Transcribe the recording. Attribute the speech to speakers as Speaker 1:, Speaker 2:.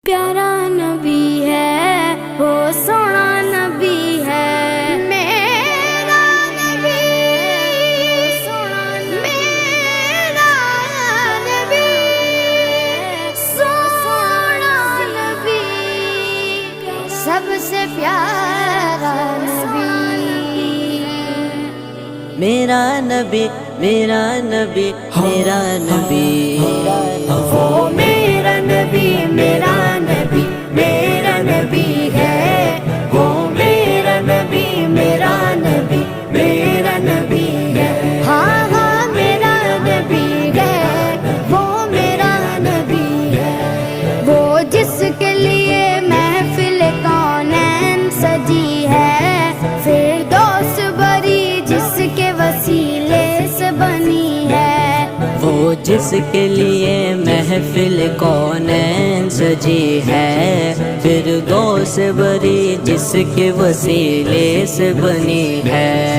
Speaker 1: پیارا نبی ہے وہ سونا نبی ہے میرا نبی سونا میرا نبی سونا نبی سب سے پیارا نبی
Speaker 2: میرا نبی میرا نبی میرا نبی
Speaker 1: وہ میرا نبی میرا نبی میرا نبی ہے وہ میرا نبی میرا نبی میرا نبی ہے ہاں ہاں میرا نبی ہے وہ میرا نبی ہے وہ جس کے لیے محفل کونین سجی ہے فردوس بری جس کے وسیلے سے بنی ہے
Speaker 2: وہ جس کے لیے محفل کونین سجی ہے فردوس بری جس کے وسیلے سے بنی ہے